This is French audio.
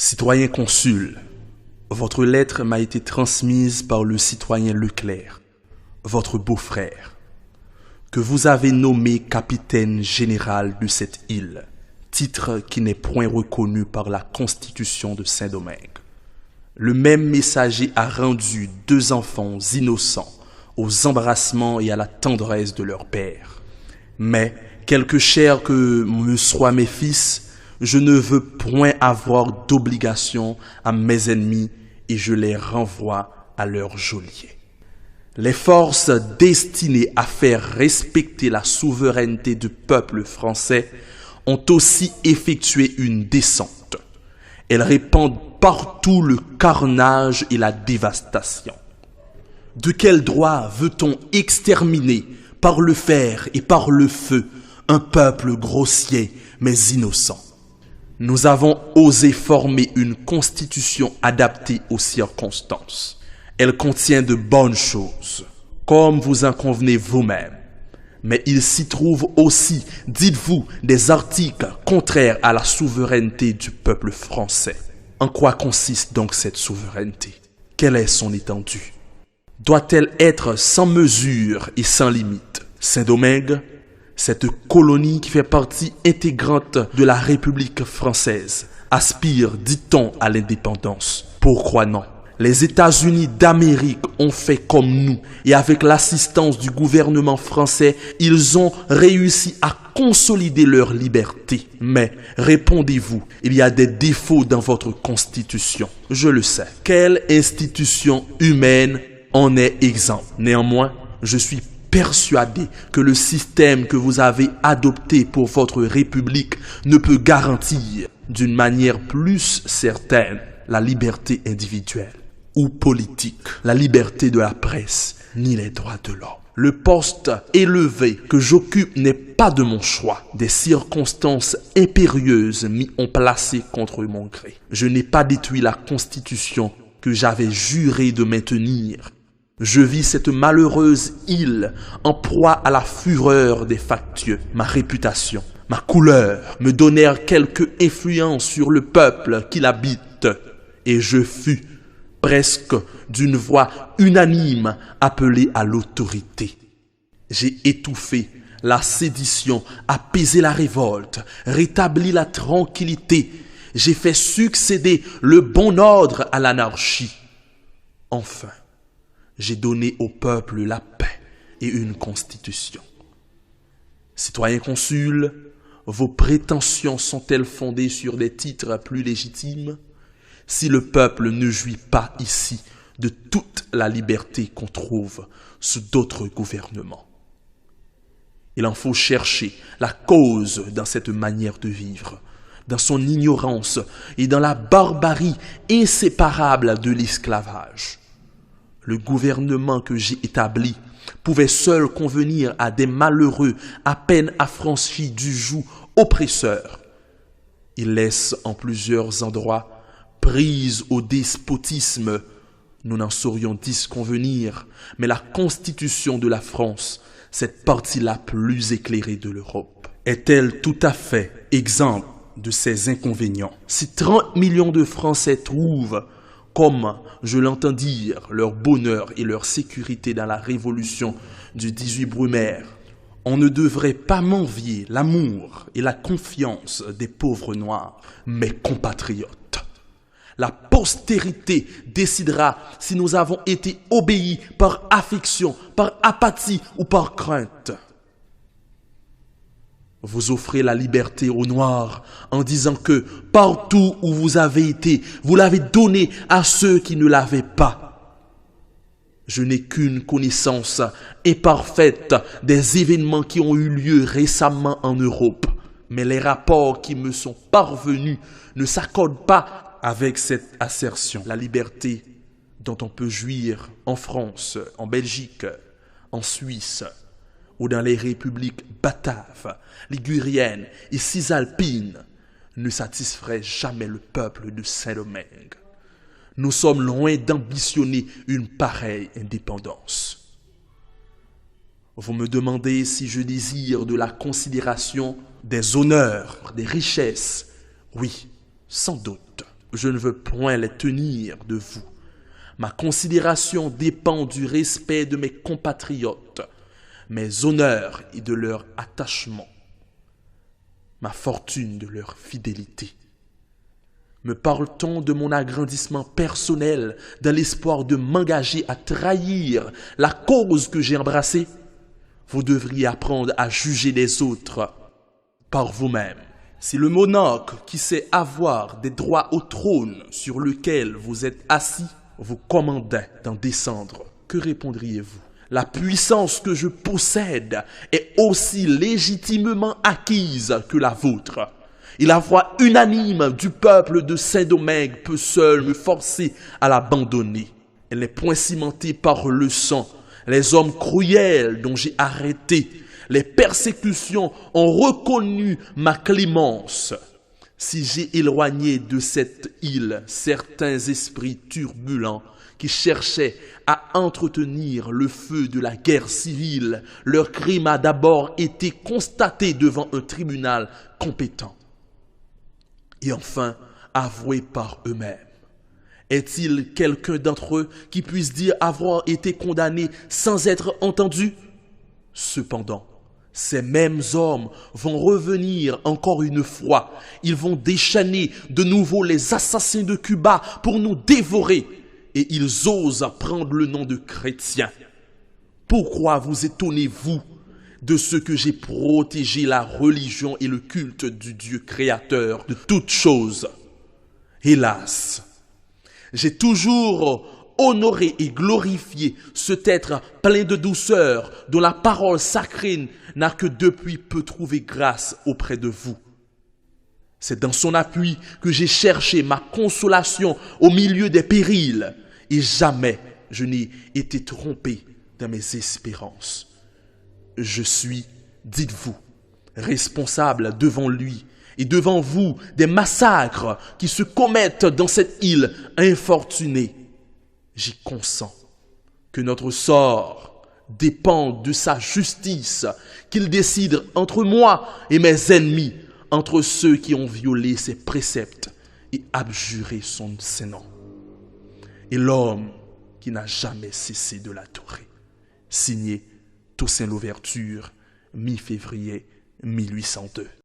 Citoyen consul, votre lettre m'a été transmise par le citoyen Leclerc, votre beau-frère, que vous avez nommé capitaine général de cette île, titre qui n'est point reconnu par la Constitution de Saint-Domingue. Le même messager a rendu 2 enfants innocents aux embrassements et à la tendresse de leur père. Mais, quelque cher que me soient mes fils, je ne veux point avoir d'obligation à mes ennemis et je les renvoie à leur geôlier. Les forces destinées à faire respecter la souveraineté du peuple français ont aussi effectué une descente. Elles répandent partout le carnage et la dévastation. De quel droit veut-on exterminer par le fer et par le feu un peuple grossier mais innocent? Nous avons osé former une constitution adaptée aux circonstances. Elle contient de bonnes choses, comme vous en convenez vous-même. Mais il s'y trouve aussi, dites-vous, des articles contraires à la souveraineté du peuple français. En quoi consiste donc cette souveraineté? Quelle est son étendue? Doit-elle être sans mesure et sans limite? Saint-Domingue, cette colonie qui fait partie intégrante de la République française, aspire, dit-on, à l'indépendance. Pourquoi non? Les États-Unis d'Amérique ont fait comme nous et avec l'assistance du gouvernement français, ils ont réussi à consolider leur liberté. Mais, répondez-vous, il y a des défauts dans votre constitution. Je le sais. Quelle institution humaine en est exempte? Néanmoins, je suis persuadé que le système que vous avez adopté pour votre République ne peut garantir d'une manière plus certaine la liberté individuelle ou politique, la liberté de la presse, ni les droits de l'homme. Le poste élevé que j'occupe n'est pas de mon choix. Des circonstances impérieuses m'y ont placé contre mon gré. Je n'ai pas détruit la Constitution que j'avais juré de maintenir. Je vis cette malheureuse île en proie à la fureur des factieux. Ma réputation, ma couleur me donnèrent quelque influence sur le peuple qui l'habite. Et je fus presque d'une voix unanime appelé à l'autorité. J'ai étouffé la sédition, apaisé la révolte, rétabli la tranquillité. J'ai fait succéder le bon ordre à l'anarchie. Enfin, j'ai donné au peuple la paix et une constitution. Citoyen consul, vos prétentions sont-elles fondées sur des titres plus légitimes? Si le peuple ne jouit pas ici de toute la liberté qu'on trouve sous d'autres gouvernements, il en faut chercher la cause dans cette manière de vivre, dans son ignorance et dans la barbarie inséparable de l'esclavage. Le gouvernement que j'ai établi pouvait seul convenir à des malheureux à peine affranchis du joug oppresseur. Il laisse en plusieurs endroits prise au despotisme. Nous n'en saurions disconvenir, mais la Constitution de la France, cette partie la plus éclairée de l'Europe, est-elle tout à fait exempte de ces inconvénients? Si 30 millions de Français trouvent, comme je l'entends dire, leur bonheur et leur sécurité dans la révolution du 18 Brumaire, on ne devrait pas m'envier l'amour et la confiance des pauvres noirs, mes compatriotes. La postérité décidera si nous avons été obéis par affection, par apathie ou par crainte. Vous offrez la liberté aux Noirs en disant que partout où vous avez été, vous l'avez donné à ceux qui ne l'avaient pas. Je n'ai qu'une connaissance imparfaite des événements qui ont eu lieu récemment en Europe, mais les rapports qui me sont parvenus ne s'accordent pas avec cette assertion. La liberté dont on peut jouir en France, en Belgique, en Suisse, ou dans les républiques bataves, liguriennes et cisalpines, ne satisferait jamais le peuple de Saint-Domingue. Nous sommes loin d'ambitionner une pareille indépendance. Vous me demandez si je désire de la considération, des honneurs, des richesses. Oui, sans doute. Je ne veux point les tenir de vous. Ma considération dépend du respect de mes compatriotes, mes honneurs et de leur attachement, ma fortune de leur fidélité. Me parle-t-on de mon agrandissement personnel dans l'espoir de m'engager à trahir la cause que j'ai embrassée? Vous devriez apprendre à juger les autres par vous-même. Si le monarque qui sait avoir des droits au trône sur lequel vous êtes assis vous commandait d'en descendre, que répondriez-vous? La puissance que je possède est aussi légitimement acquise que la vôtre. Et la voix unanime du peuple de Saint-Domingue peut seule me forcer à l'abandonner. Elle n'est point cimentée par le sang. Les hommes cruels dont j'ai arrêté les persécutions ont reconnu ma clémence. Si j'ai éloigné de cette île certains esprits turbulents qui cherchaient à entretenir le feu de la guerre civile, leur crime a d'abord été constaté devant un tribunal compétent et enfin avoué par eux-mêmes. Est-il quelqu'un d'entre eux qui puisse dire avoir été condamné sans être entendu? Cependant, ces mêmes hommes vont revenir encore une fois. Ils vont déchaîner de nouveau les assassins de Cuba pour nous dévorer. Et ils osent prendre le nom de chrétiens. Pourquoi vous étonnez-vous de ce que j'ai protégé la religion et le culte du Dieu créateur de toutes choses? Hélas, j'ai toujours honoré et glorifié cet être plein de douceur dont la parole sacrée n'a que depuis peu trouvé grâce auprès de vous. C'est dans son appui que j'ai cherché ma consolation au milieu des périls et jamais je n'ai été trompé dans mes espérances. Je suis, dites-vous, responsable devant lui et devant vous des massacres qui se commettent dans cette île infortunée. J'y consens que notre sort dépend de sa justice, qu'il décide entre moi et mes ennemis, entre ceux qui ont violé ses préceptes et abjuré son nom. Et l'homme qui n'a jamais cessé de l'adorer. Signé Toussaint Louverture, mi-février 1802.